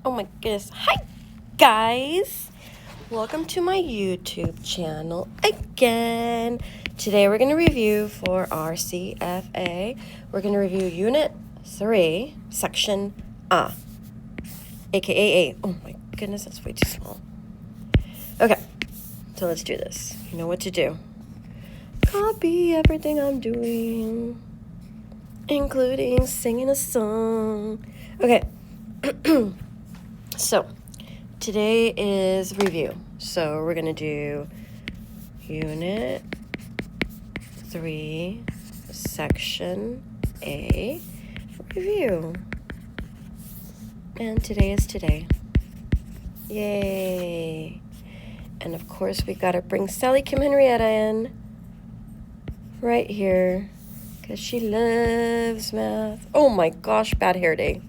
Oh my goodness. Hi, guys. Welcome to my YouTube channel again. Today we're going to review for our CFA. We're going to review Unit 3, Section A, aka A. Oh my goodness, that's way too small. Okay, so let's do this. You know what to do. Copy everything I'm doing, including singing a song. Okay. So, today is review. So, we're going to do Unit 3, Section A, review. And today is today. Yay! And of course, we got to bring Sally Kim Henrietta in right here because she loves math. Oh my gosh, bad hair day.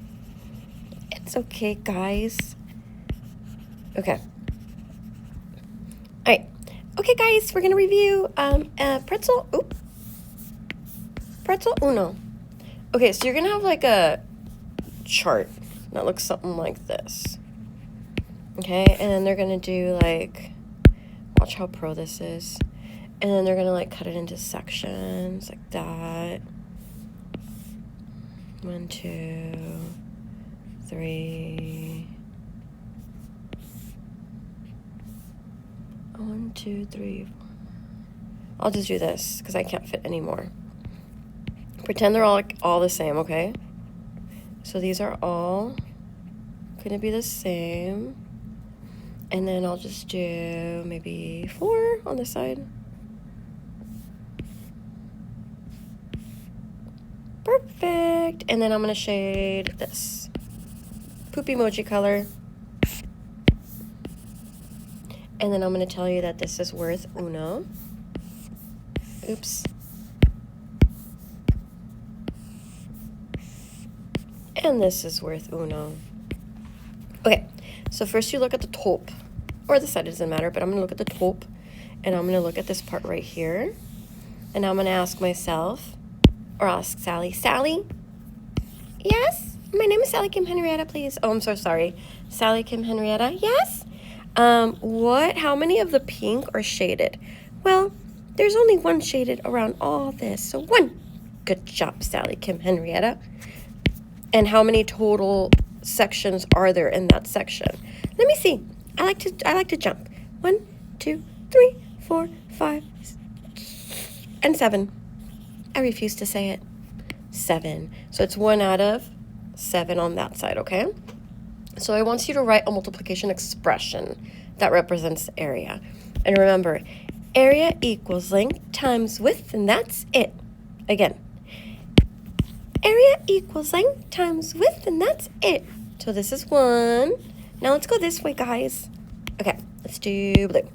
It's okay, guys. Okay. All right. Okay, guys, we're going to review pretzel. Oop. Pretzel uno. Okay, so you're going to have like a chart that looks something like this. Okay, and then they're going to do like, watch how pro this is. And then they're going to like cut it into sections like that. 1, 2, 3. 1, 2, 3, 4. I'll just do this because I can't fit anymore. Pretend they're all the same, okay? So these are all going to be the same. And then I'll just do maybe 4 on this side. Perfect. And then I'm going to shade this poop emoji color. And then I'm going to tell you that this is worth uno. Oops. And this is worth uno. Okay, so first you look at the top. Or the side, it doesn't matter, but I'm going to look at the top. And I'm going to look at this part right here. And I'm going to ask myself, or ask Sally. Sally? Yes? My name is Sally Kim Henrietta, please. Oh, I'm so sorry. Sally Kim Henrietta? Yes? How many of the pink are shaded? Well, there's only one shaded around all this, so 1. Good job, Sally Kim Henrietta. And how many total sections are there in that section? Let me see. I like to jump. 1, 2, 3, 4, 5, and 7. I refuse to say it. 7. So it's 1 out of 7 on that side, okay? So I want you to write a multiplication expression that represents the area. And remember, area equals length times width, and that's it. Again, area equals length times width, and that's it. So this is 1. Now let's go this way, guys. Okay, let's do blue.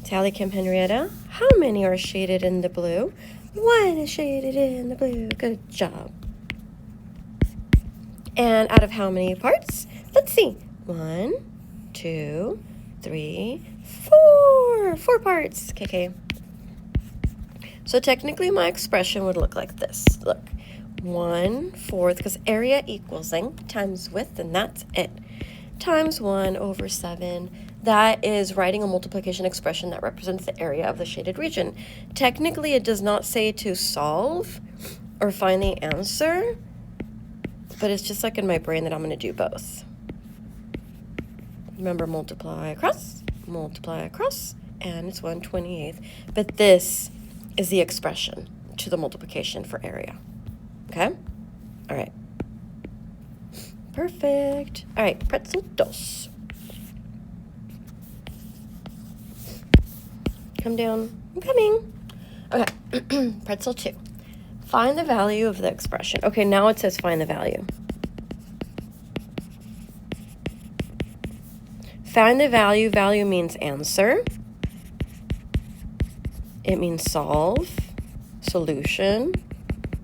Sally Kim Henrietta, how many are shaded in the blue? 1 is shaded in the blue. Good job. And out of how many parts? Let's see. 1, 2, 3, 4. 4 parts. Okay. So technically my expression would look like this. Look. 1/4, because area equals length times width, and that's it. Times 1 over 7. That is writing a multiplication expression that represents the area of the shaded region. Technically, it does not say to solve or find the answer, but it's just like in my brain that I'm going to do both. Remember, multiply across, and it's 1/28. But this is the expression to the multiplication for area. Okay? All right. Perfect. All right, pretzel dos. Come down. I'm coming. Okay, pretzel 2. Find the value of the expression. Okay, now it says find the value. Find the value. Value means answer. It means solve, solution.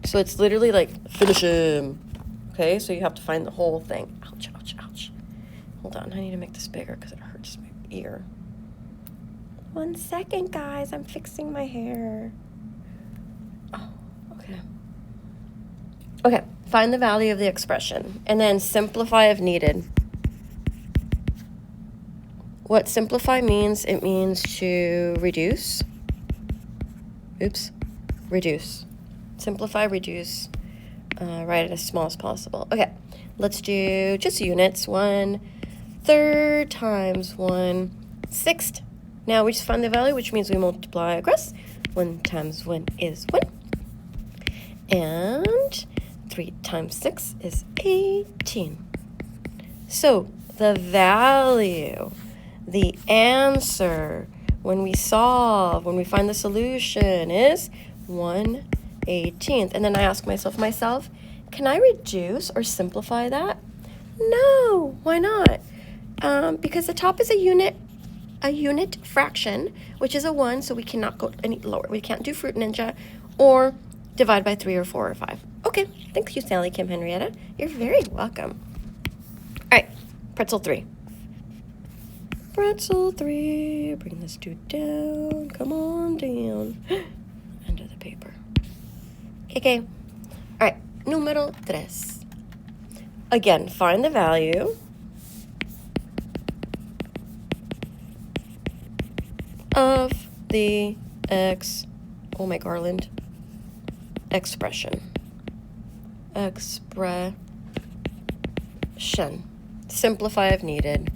So it's literally like finish him. Okay, so you have to find the whole thing. Ouch, ouch, ouch. Hold on, I need to make this bigger because it hurts my ear. 1 second, guys. I'm fixing my hair. Oh, okay. Okay, find the value of the expression, and then simplify if needed. What simplify means, it means to reduce. Oops, reduce. Simplify, reduce, write it as small as possible. Okay, let's do just units. 1/3 times 1/6. Now we just find the value, which means we multiply across. 1 times 1 is 1. And 3 times 6 is 18. So the value, the answer, when we solve, when we find the solution is 1/18. And then I ask myself, can I reduce or simplify that? No, why not? Because the top is a unit fraction, which is a 1, so we cannot go any lower. We can't do Fruit Ninja or divide by 3 or 4 or 5. Okay, thank you, Sally Kim Henrietta. You're very welcome. All right, pretzel 3. Pretzel 3, bring this dude down, come on down, under the paper. Okay, all right, número 3. Again, find the value of the expression. Simplify if needed.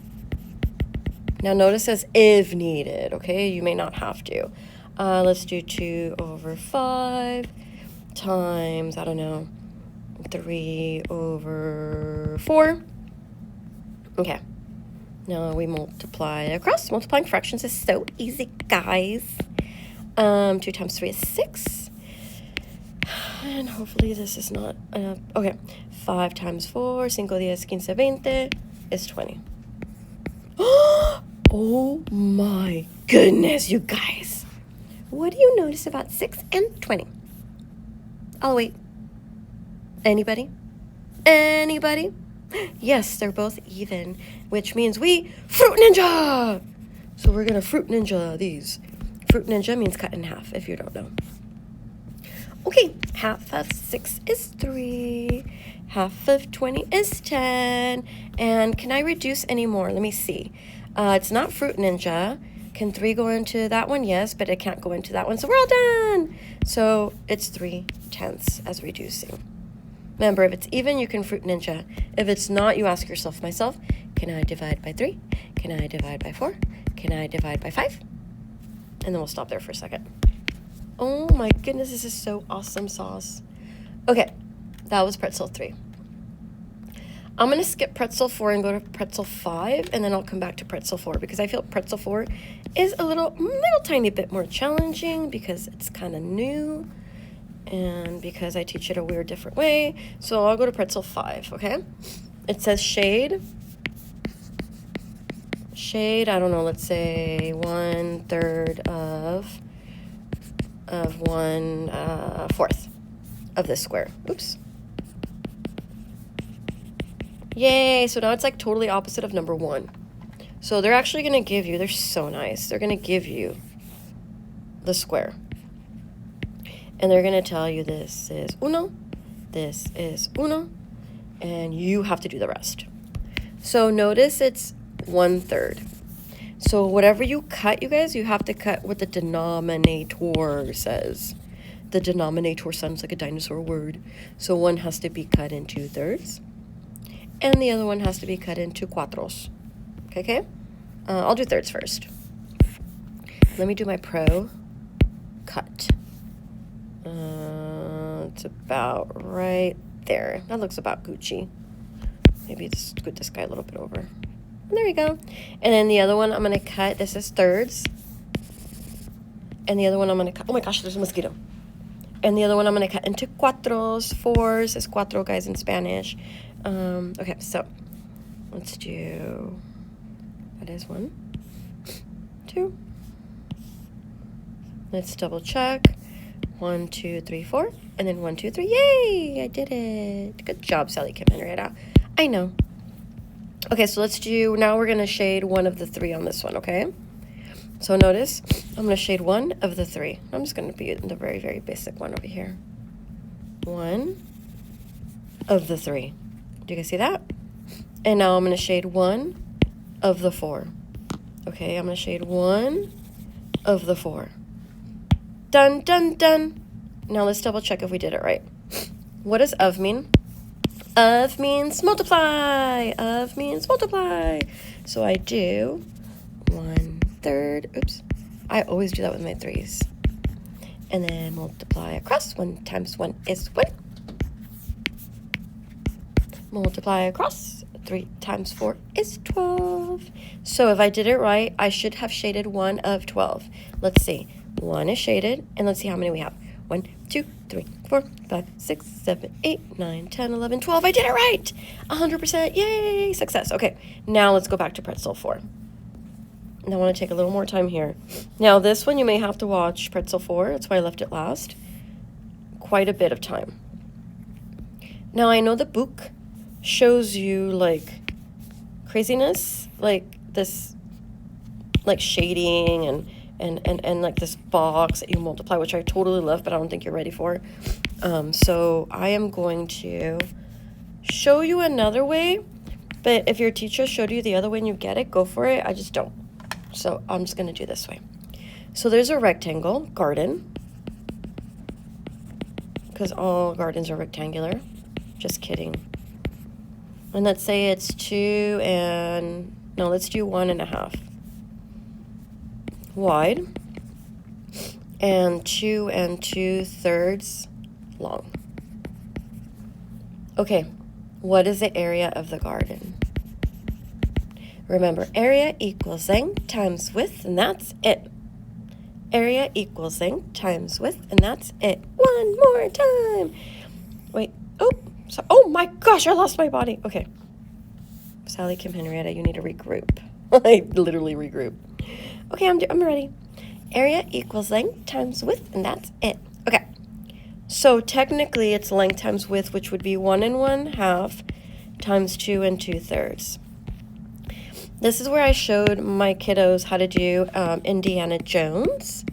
Now notice it says if needed, okay? You may not have to. Let's do 2/5 times, I don't know, 3/4. Okay. Now we multiply across. Multiplying fractions is so easy, guys. 2 times 3 is 6. And hopefully this is not, okay. 5 times 4, 5, 10, 15, 20 is 20. Oh my goodness, you guys. What do you notice about 6 and 20? I'll wait. Anybody? Anybody? Yes, they're both even, which means we Fruit Ninja! So we're gonna Fruit Ninja these. Fruit Ninja means cut in half, if you don't know. Okay, half of 6 is 3. Half of 20 is 10. And can I reduce any more? Let me see. It's not Fruit Ninja. Can 3 go into that one? Yes, but it can't go into that one. So we're all done. So it's 3/10 as reducing. Remember, if it's even, you can Fruit Ninja. If it's not, you ask yourself, myself, can I divide by 3? Can I divide by 4? Can I divide by 5? And then we'll stop there for a second. Oh my goodness, this is so awesome sauce. Okay, that was pretzel 3. I'm going to skip pretzel 4 and go to pretzel 5, and then I'll come back to pretzel 4 because I feel pretzel 4 is a little tiny bit more challenging because it's kind of new and because I teach it a weird different way. So I'll go to pretzel 5, okay? It says shade. Shade, I don't know, let's say 1/3 of 1/4 of this square. Oops. Yay, so now it's like totally opposite of number 1. So they're actually going to give you, they're so nice, they're going to give you the square. And they're going to tell you this is uno, this is uno, and you have to do the rest. So notice it's 1/3. So whatever you cut, you guys, you have to cut what the denominator says. The denominator sounds like a dinosaur word. So one has to be cut in 2/3. And the other one has to be cut into cuatros. Okay? I'll do thirds first. Let me do my pro cut. It's about right there. That looks about Gucci. Maybe just scoot this guy a little bit over. And there we go. And then the other one I'm going to cut. This is thirds. And the other one I'm going to cut. Oh my gosh, there's a mosquito. And the other one I'm going to cut into cuatros. Fours is cuatro, guys, in Spanish. Okay, so let's do, that is 1, 2. Let's double check. 1, 2, 3, 4, and then 1, 2, 3. Yay! I did it. Good job, Sally Kim Henrietta. I know. Okay, so let's do, now we're going to shade one of the 3 on this one, okay? So notice, I'm going to shade one of the 3. I'm just going to be in the very, very basic one over here. 1 of the 3. Do you guys see that? And now I'm going to shade 1 of the 4. Okay, I'm going to shade 1 of the 4. Done, done, done. Now let's double check if we did it right. What does of mean? Of means multiply. Of means multiply. So I do 1/3. Oops. I always do that with my 3s. And then multiply across. 1 times 1 is 1. Multiply across. 3 times 4 is 12. So if I did it right, I should have shaded 1 of 12. Let's see. 1 is shaded, and let's see how many we have. 1, 2, 3, 4, 5, 6, 7, 8, 9, 10, 11, 12. I did it right! 100%. Yay! Success. Okay, now let's go back to pretzel 4. And I want to take a little more time here. Now, this one you may have to watch pretzel 4. That's why I left it last. Quite a bit of time. Now, I know the book shows you, like, craziness, like this, like, shading and like this box that you multiply, which I totally love, but I don't think you're ready for. So I am going to show you another way, but if your teacher showed you the other way and you get it, go for it. I just don't. So I'm just going to do this way. So there's a rectangle garden, because all gardens are rectangular. Just kidding. And let's say it's 2 and, no, let's do 1.5 wide and 2 2/3 long. Okay, what is the area of the garden? Remember, area equals length times width, and that's it. Area equals length times width, and that's it. One more time. Wait, oh my gosh, I lost my body. Okay. Sally, Kim, Henrietta, you need to regroup. I literally regroup. Okay, I'm ready. Area equals length times width, and that's it. Okay. So technically it's length times width, which would be 1 1/2 times 2 2/3. This is where I showed my kiddos how to do Indiana Jones.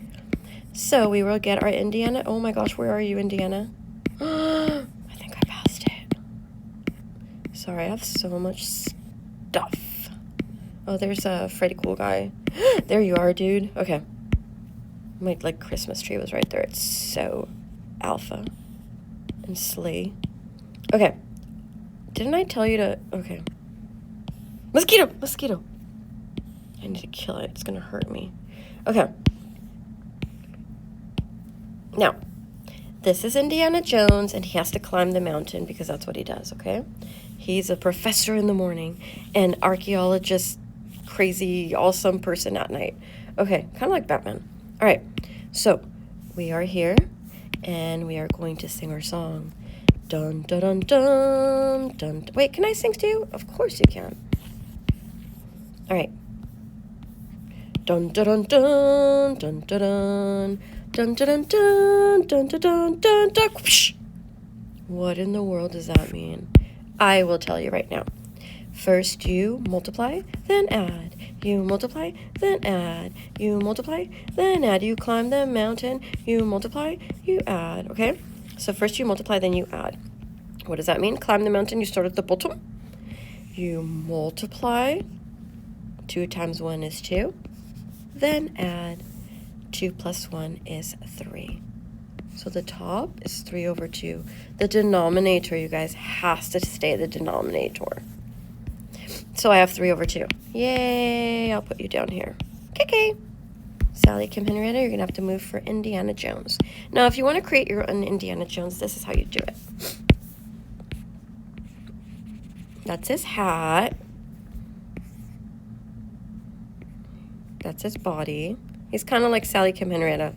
So we will get our Indiana. Oh my gosh, where are you, Indiana? I think I passed it. Sorry, I have so much stuff. Oh, there's a Freddy Cool Guy. There you are, dude. Okay. My, like, Christmas tree was right there. It's so alpha and slay. Okay. Didn't I tell you to... Okay. Mosquito! I need to kill it. It's gonna hurt me. Okay. Now, this is Indiana Jones, and he has to climb the mountain because that's what he does, okay? He's a professor in the morning and archaeologist, crazy, awesome person at night. Okay, kind of like Batman. All right, so we are here, and we are going to sing our song. Dun, dun, dun, dun, dun. Wait, can I sing too? Of course you can. All right. Dun, dun, dun, dun, dun, dun, dun. Dun, dun, dun, dun, dun, dun, dun, dun. What in the world does that mean? I will tell you right now. First you multiply, then add. You multiply, then add. You multiply, then add. You climb the mountain, you multiply, you add. Okay? So first you multiply, then you add. What does that mean? Climb the mountain, you start at the bottom. You multiply. 2 times 1 is 2. Then add. 2 plus 1 is 3. So the top is 3 over 2. The denominator, you guys, has to stay the denominator. So I have 3 over 2. Yay! I'll put you down here. Okay. Sally, Kim, Henrietta, you're going to have to move for Indiana Jones. Now, if you want to create your own Indiana Jones, this is how you do it. That's his hat. That's his body. He's kind of like Sally, Kim, Henrietta.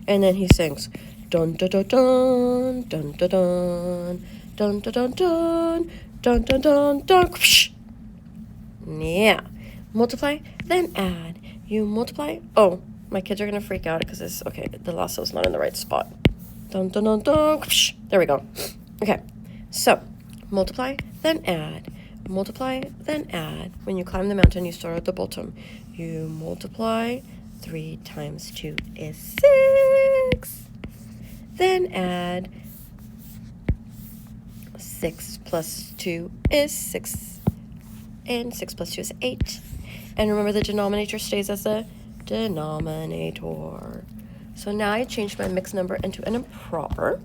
And then he sings, dun dun dun dun, dun dun dun, dun dun dun dun, dun dun dun dun. Yeah. Multiply, then add. You multiply. Oh, my kids are going to freak out because it's, okay, the lasso's not in the right spot. Dun dun dun dun. There we go. Okay. So, multiply, then add. Multiply, then add. When you climb the mountain, you start at the bottom. You multiply. 3 times 2 is 6. Then add 6 plus 2 is 6. And 6 plus 2 is 8. And remember, the denominator stays as a denominator. So now I changed my mixed number into an improper.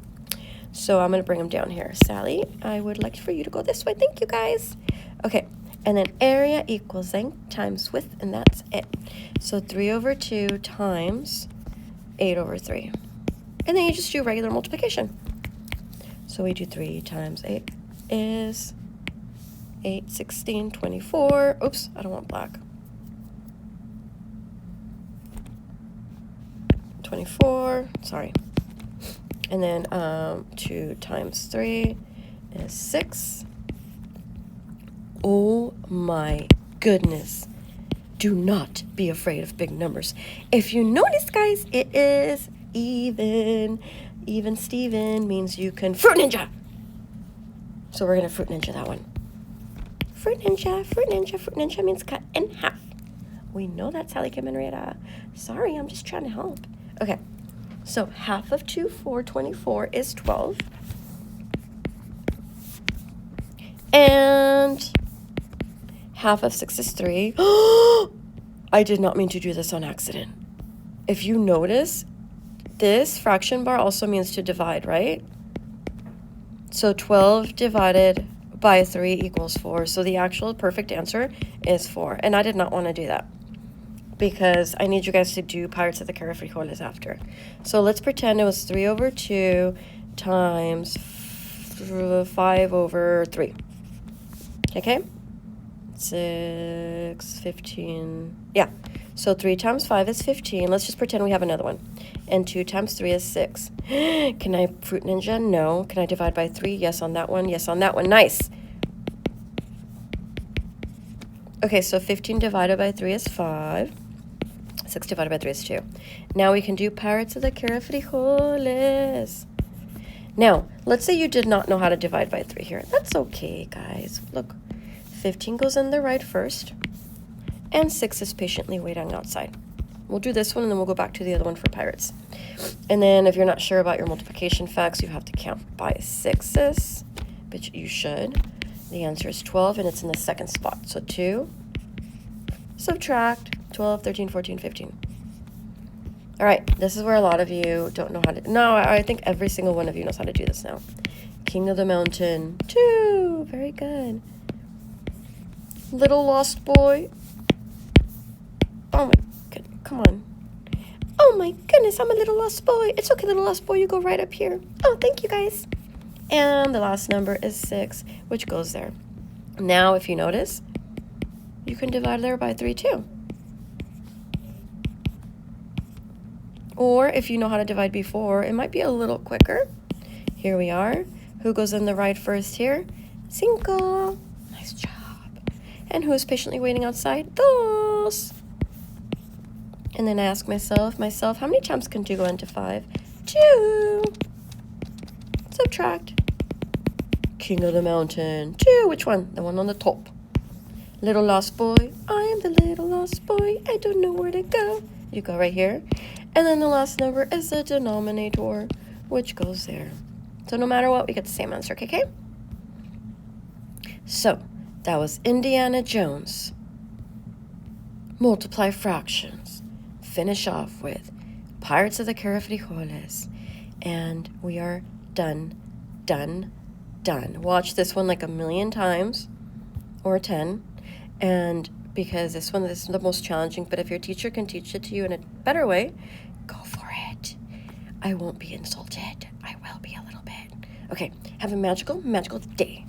So I'm going to bring them down here. Sally, I would like for you to go this way. Thank you, guys. Okay, and then area equals length times width, and that's it. So 3 over 2 times 8 over 3. And then you just do regular multiplication. So we do 3 times 8 is 8, 16, 24. Oops, I don't want black. 24, sorry. And then 2 times 3 is 6. Oh my goodness. Do not be afraid of big numbers. If you notice, guys, it is even. Even Steven means you can fruit ninja. So we're going to fruit ninja that one. Fruit ninja, fruit ninja, fruit ninja means cut in half. We know that, Sally Kim and Rita. Sorry, I'm just trying to help. Okay, so half of 2, 4, 24 is 12. And half of 6 is 3. I did not mean to do this on accident. If you notice, this fraction bar also means to divide, right? So 12 divided by 3 equals 4. So the actual perfect answer is 4. And I did not want to do that, because I need you guys to do Pirates of the Caribbean Frijoles after. So let's pretend it was 3 over 2 times 5 over 3. Okay? 6, 15. Yeah. So 3 times 5 is 15. Let's just pretend we have another one. And 2 times 3 is 6. Can I fruit ninja? No. Can I divide by 3? Yes on that one. Yes on that one. Nice. Okay, so 15 divided by 3 is 5. 6 divided by 3 is 2. Now we can do Pirates of the Caribbean Frijoles. Now, let's say you did not know how to divide by 3 here. That's okay, guys. Look, 15 goes in the right first, and 6 is patiently waiting outside. We'll do this one, and then we'll go back to the other one for pirates. And then if you're not sure about your multiplication facts, you have to count by 6s, which you should. The answer is 12, and it's in the second spot. So 2, subtract 12, 13, 14, 15. All right, this is where a lot of you don't know how to. No, I think every single one of you knows how to do this now. King of the Mountain, 2. Very good. Little lost boy. Oh my goodness, come on. Oh my goodness, I'm a little lost boy. It's okay, little lost boy, you go right up here. Oh, thank you, guys. And the last number is 6, which goes there. Now, if you notice, you can divide there by 3 too. Or if you know how to divide before, it might be a little quicker. Here we are. Who goes in the right first here? 5. Nice job. And who is patiently waiting outside? 2. And then I ask myself, how many times can 2 go into 5? 2. Subtract. King of the Mountain, 2. Which one? The one on the top. Little lost boy. I am the little lost boy. I don't know where to go. You go right here. And then the last number is the denominator, which goes there. So no matter what, we get the same answer, okay? So that was Indiana Jones. Multiply fractions. Finish off with Pirates of the Caribbean Frijoles. And we are done, done, done. Watch this one like a million times, or 10. And because this one is the most challenging, but if your teacher can teach it to you in a better way, go for it. I won't be insulted. I will be a little bit. Okay, have a magical, magical day.